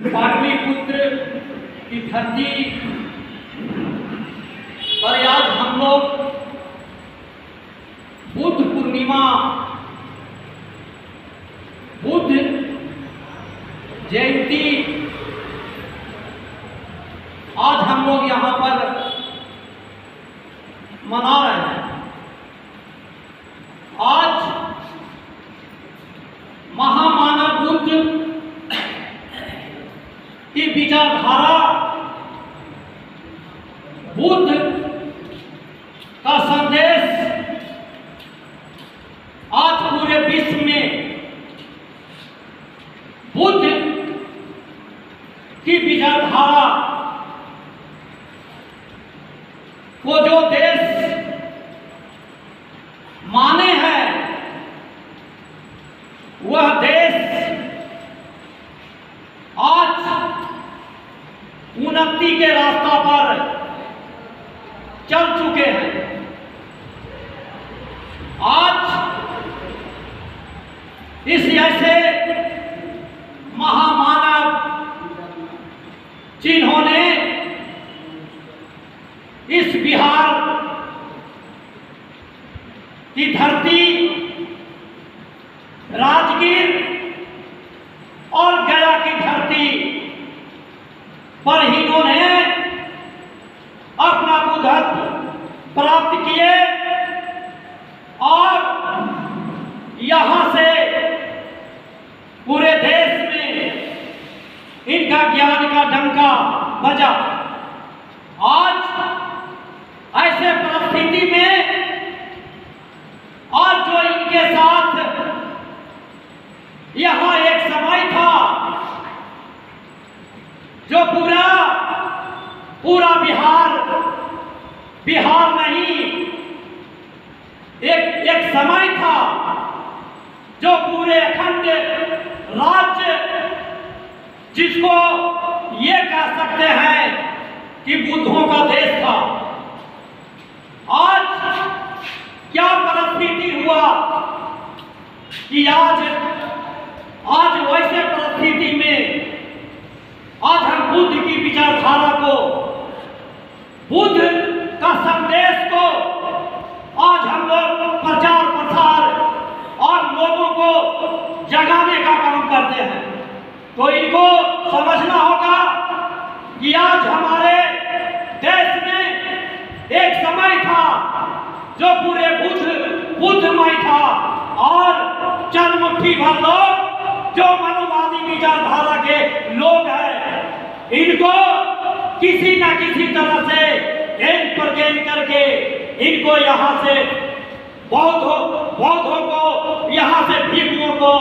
पाटलिपुत्र की धरती पर आज हम लोग बुद्ध पूर्णिमा, बुद्ध जयंती आज हम लोग यहाँ पर मना रहे हैं। आज महामानव बुद्ध की विचारधारा, बुद्ध का संदेश आज पूरे विश्व में, बुद्ध की विचारधारा को जो देश माने हैं, वह देश आज उन्नति के रास्ता पर चल चुके हैं। आज इस ऐसे महामानव जिन्होंने इस बिहार की धरती, राजगीर और गया की धरती पर इन्होंने अपना बुद्धत्व प्राप्त किए और यहाँ से पूरे देश में इनका ज्ञान का डंका बजा। आज ऐसे परिस्थिति में और जो इनके साथ यहाँ एक समय था, जो पूरा बिहार नहीं, एक समय था जो पूरे अखंड राज्य, जिसको ये कह सकते हैं कि बुद्धों का देश था। आज क्या परिस्थिति हुआ कि आज वैसे परिस्थिति में आज हम बुद्ध की विचारधारा को, बुद्ध का संदेश को आज हम लोग प्रचार प्रसार और लोगों को जगाने का काम करते हैं। तो इनको समझना होगा कि आज हमारे देश में एक समय था जो पूरे बुद्धमय था और चंद मुट्ठी भर लोग जो मनुवादी विचारधारा के लोग हैं, इनको किसी न किसी तरह से गेंद पर गेंद करके इनको यहाँ से बौद्धों को, यहाँ से भिक्षुओं को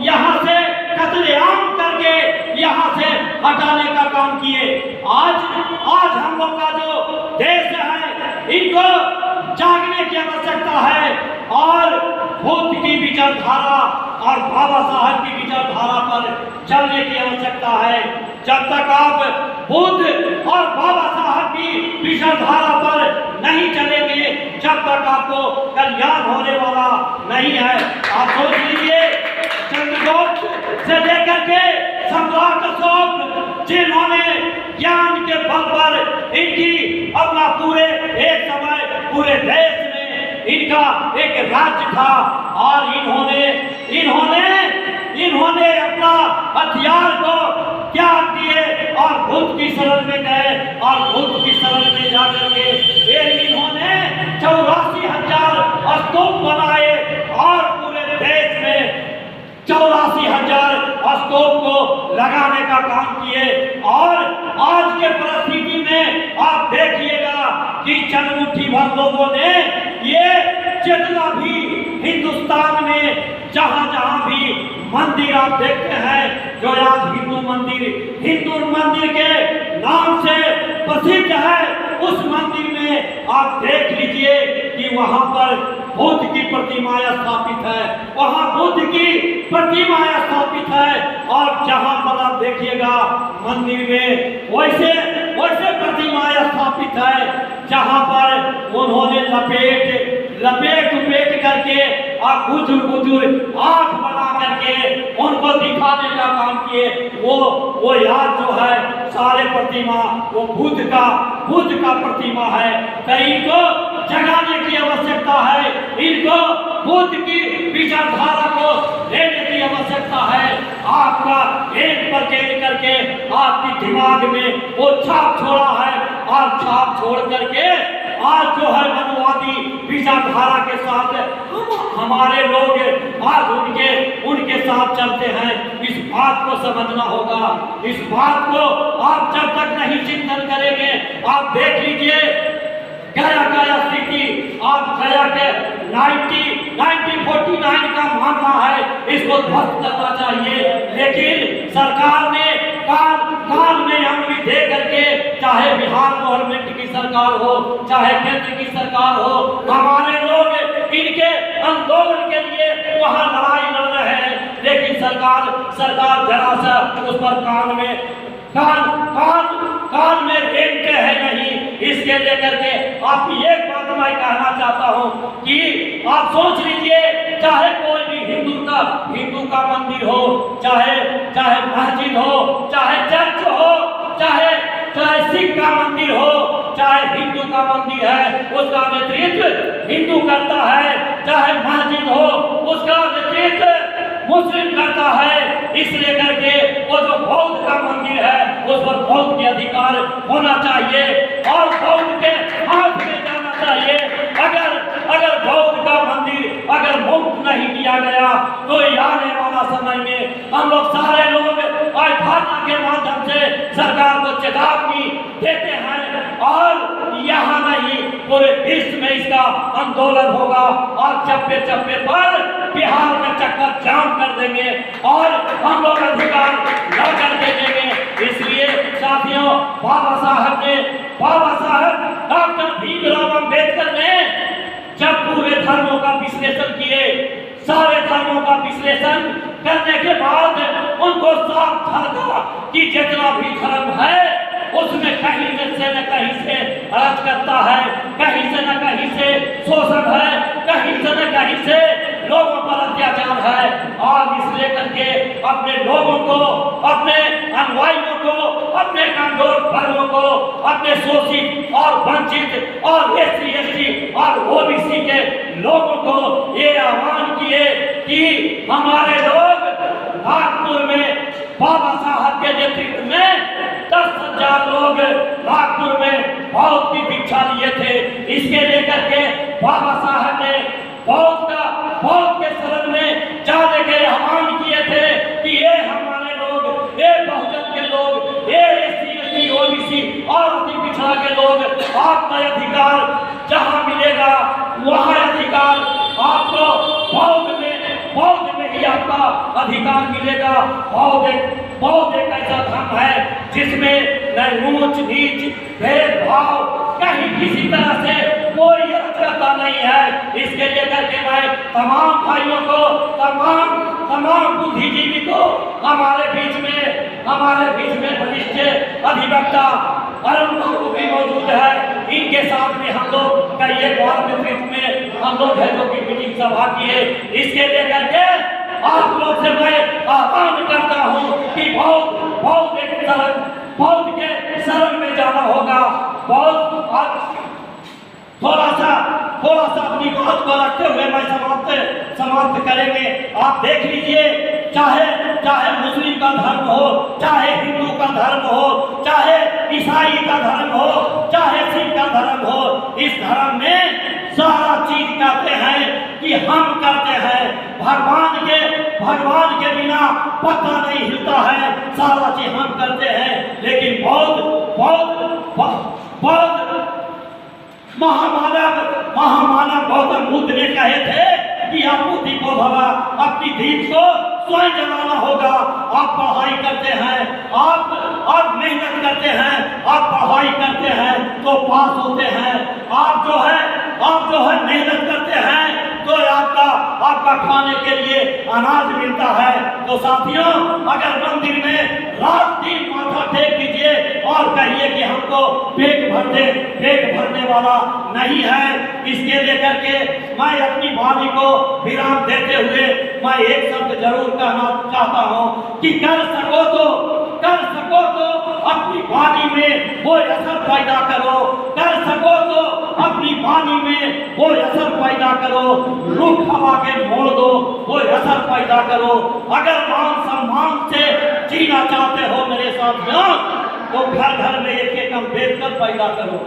यहाँ से कत्लेआम करके यहाँ से हटाने का काम किए। आज हम लोग का जो देश है, इनको जागने की आवश्यकता है और बुद्ध की विचारधारा और बाबा साहब की विचारधारा पर चलने की आवश्यकता है। जब तक आप बुद्ध और बाबा साहब की विचारधारा पर नहीं चलेंगे, जब तक आपको कल्याण होने वाला नहीं है। आप सोच लीजिए, चंद्रगुप्त से लेकर के सम्राट अशोक, जिन्होंने ज्ञान के बल पर इनकी अपना पूरे एक समय पूरे देश में इनका एक राज्य था और इन्होंने अपना हथियार को त्याग दिए और बुद्ध की शरण में गए और बुद्ध की शरण में जाकर के इन्होंने 84,000 स्तूप बनाए और पूरे देश में 84,000 स्तूप को लगाने का काम किए। और आज के परिस्थिति में आप देखिएगा कि चंद मुट्ठी भर लोगों ने ये जितना भी हिंदुस्तान में जहां भी मंदिर आप देखते हैं, जो आज हिंदू मंदिर के नाम से प्रसिद्ध है, उस मंदिर में आप देख लीजिए कि वहां पर बुद्ध की प्रतिमाएं स्थापित है, वहां बुद्ध की प्रतिमाएं स्थापित है। और जहां पर आप देखिएगा मंदिर में वैसे प्रतिमाएं स्थापित है जहां पर उन्होंने लपेट करके और गुजुर आंख बना करके उनको दिखाने का काम किए। वो याद जो है सारे प्रतिमा वो बुद्ध का प्रतिमा है। कई को जगाने की आवश्यकता है, इनको बुद्ध की विचारधारा को लेने की आवश्यकता है। आपका एक पर एक करके आपके दिमाग में वो छाप छोड़ा है, और छाप छोड़ करके आज जो है मनुवादी विचारधारा के साथ हमारे लोग आज उनके साथ चलते हैं। इस बात को समझना होगा। इस बात को आप जब तक नहीं चिंतन करेंगे, आप देख लीजिए गया स्थिति, आप गया के 1949 का मामला है, इसको ध्वस्त करना चाहिए। लेकिन सरकार ने कान में अंगुली दे करके, चाहे बिहार गवर्नमेंट की सरकार हो, चाहे केंद्र की सरकार हो, हमारे लोग इनके आंदोलन के लिए वहां लड़ाई लड़ रहे हैं। लेकिन सरकार जरा सा उस पर कान में रेंगते हैं नहीं। इसके लेकर के आप एक बात मैं कहना चाहता हूं कि आप सोच लीजिए, चाहे कोई भी हिंदू का मंदिर हो, चाहे मस्जिद हो, चाहे चर्च हो, चाहे सिख का मंदिर हो, चाहे हिंदू का मंदिर है, उसका नेतृत्व हिंदू करता है। चाहे मस्जिद हो, उसका नेतृत्व मुस्लिम करता है। इसलिए करके वो जो बौद्ध का मंदिर है, उस पर बौद्ध के अधिकार होना चाहिए और बौद्ध के हाथ में जाना चाहिए। अगर बौद्ध का मंदिर अगर मुक्त नहीं किया गया, तो आने वाला समय में हम लोग सारे लोग धरना के माध्यम से सरकार को चेतावनी देते हैं, और यहाँ नहीं पूरे विश्व में इसका आंदोलन होगा, और चप्पे पर बिहार में चक्कर जाम कर देंगे और हम लोग अधिकार लड़ करके देंगे। इसलिए साथियों, बाबा साहब डॉक्टर भीमराव अम्बेडकर ने जब पूरे धर्मों का विश्लेषण किए, सारे धर्मों का विश्लेषण करने के बाद उनको साफ था कि जितना भी धर्म है उसमें कहीं से न कहीं से अराजकता है, कहीं से न कहीं से शोषण है, कहीं से न कहीं से लोगों पर अत्याचार है। और इसलिए करके अपने लोगों को, अपने अनुयायियों को, अपने कमजोर वर्गों को, अपने शोषित और वंचित और SC और OBC के लोगों को ये आह्वान किए कि हमारे लोग नागपुर में बाबा साहब के नेतृत्व में 10,000 लोग नागपुर में बौद्ध की दीक्षा लिए थे। इसके लेकर के बाबा साहब ने बौद्ध के शरण में जाने के आह्वान किए थे कि ये हमारे लोग, ये बहुजन के लोग, ये SC OBC और अति पिछड़ा के लोग, आपका अधिकार जहाँ मिलेगा वहाँ अधिकार आपको बौद्ध में ही आपका अधिकार मिलेगा। बौद्ध एक ऐसा धर्म है जिसमें न ऊंच नीच भेदभाव कहीं किसी तरह से कोई अराजकता नहीं है। इसके लेकर के मैं तमाम भाइयों को, तमाम बुद्धिजीवी को, हमारे बीच में वरिष्ठ अधिवक्ता अरुण बाबू भी मौजूद है, इनके साथ में हम लोग कई एक बार नेतृत्व में हम लोग है जो की मीटिंग सभा की है। इसके लेकर के आप लोग से मैं आह्वान करता हूँ कि बौद्ध के शरण में जाना होगा। थोड़ा सा अपनी बात को रखते हुए मैं समाप्त करेंगे। आप देख लीजिए, चाहे मुस्लिम का धर्म हो, चाहे हिंदू का धर्म हो, चाहे ईसाई का धर्म हो, चाहे सिख का धर्म हो, इस धर्म में सारा चीज कहते हैं कि हम करते हैं। भगवान के बिना पता नहीं हिलता है, सारा चीज हम करते हैं। लेकिन बौद्ध महामानव गौतम बुद्ध ने कहे थे कि आपको दीपो भवा, अपनी दीप को स्वयं जलाना होगा। आप पढ़ाई करते हैं, आप मेहनत करते हैं, आप पढ़ाई करते हैं तो पास होते हैं। आप जो है मेहनत करते हैं तो आपका खाने के लिए अनाज मिलता है। तो साथियों, अगर मंदिर में रात दिन माथा टेक दीजिए और कहिए कि हमको पेट भरने वाला नहीं है। इसके लेकर के मैं अपनी वाणी को विराम देते हुए मैं एक शब्द जरूर कहना चाहता हूँ कि कर सको तो अपनी वाणी में वो असर पैदा करो, कर सको तो अपनी वाणी में वो असर पैदा करो, रुख हवा के मोड़ दो, वो असर पैदा करो। अगर मान सम्मान से जीना चाहते हो मेरे साथ तो घर घर में एक एक अम्बेडकर पैदा करो।